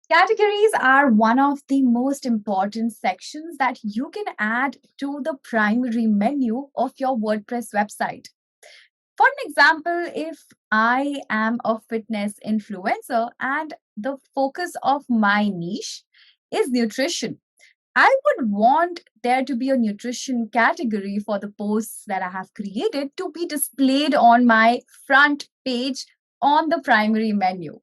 Categories are one of the most important sections that you can add to the primary menu of your WordPress website. For an example, if I am a fitness influencer and the focus of my niche is nutrition, I would want there to be a nutrition category for the posts that I have created to be displayed on my front page on the primary menu.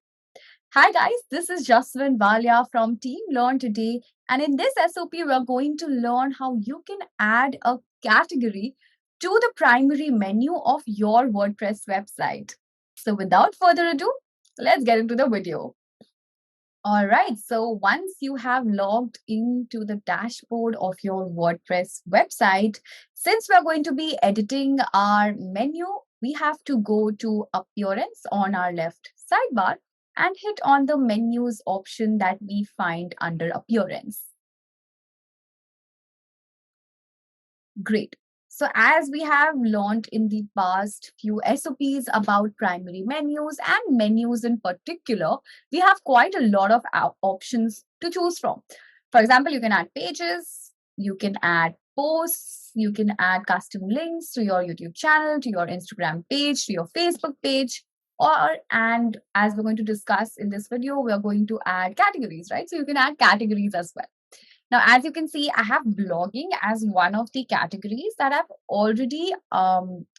Hi guys, this is Jaswin Valia from Team Learn Today, and in this SOP, we're going to learn how you can add a category to the primary menu of your WordPress website. So, without further ado, let's get into the video. All right, so once you have logged into the dashboard of your WordPress website, since we're going to be editing our menu, we have to go to Appearance on our left sidebar and hit on the menus option that we find under Appearance. Great. So as we have learned in the past few SOPs about primary menus and menus in particular, we have quite a lot of options to choose from. For example, you can add pages, you can add posts, you can add custom links to your YouTube channel, to your Instagram page, to your Facebook page, and as we're going to discuss in this video, we're going to add categories, right? So you can add categories as well. Now, as you can see, I have blogging as one of the categories that I've already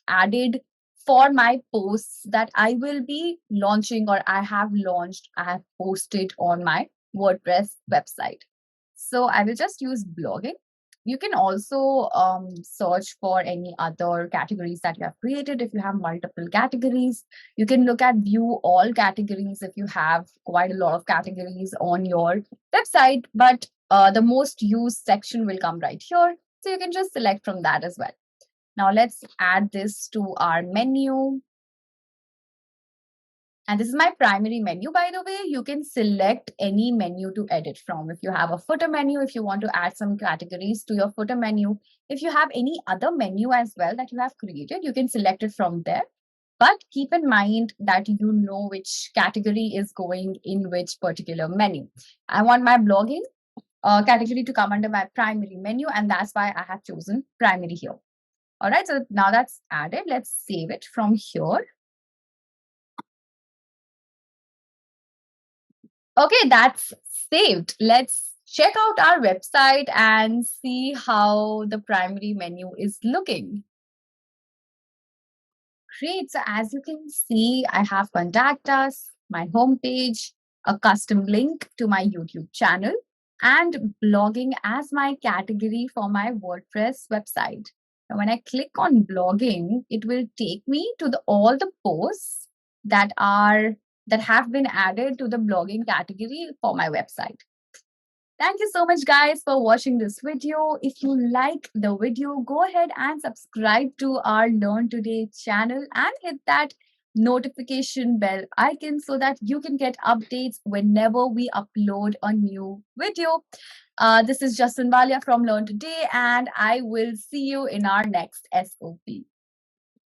added for my posts that I will be launching or I have launched, I have posted on my WordPress website. So I will just use blogging. You can also search for any other categories that you have created. If you have multiple categories, you can look at view all categories if you have quite a lot of categories on your website. But the most used section will come right here. So you can just select from that as well. Now let's add this to our menu. And this is my primary menu, by the way. You can select any menu to edit from. If you have a footer menu, if you want to add some categories to your footer menu, if you have any other menu as well that you have created, you can select it from there. But keep in mind that you know which category is going in which particular menu. I want my blogging category to come under my primary menu, and that's why I have chosen primary here. All right, so now that's added. Let's save it from here. Okay, that's saved. Let's check out our website and see how the primary menu is looking. Great. So as you can see, I have contact us, my homepage, a custom link to my YouTube channel, and blogging as my category for my WordPress website. Now, when I click on blogging, it will take me to all the posts that have been added to the blogging category for my website. Thank you so much, guys, for watching this video. If you like the video, go ahead and subscribe to our Learn Today channel and hit that notification bell icon so that you can get updates whenever we upload a new video. This is Justin Valia from Learn Today, and I will see you in our next SOP.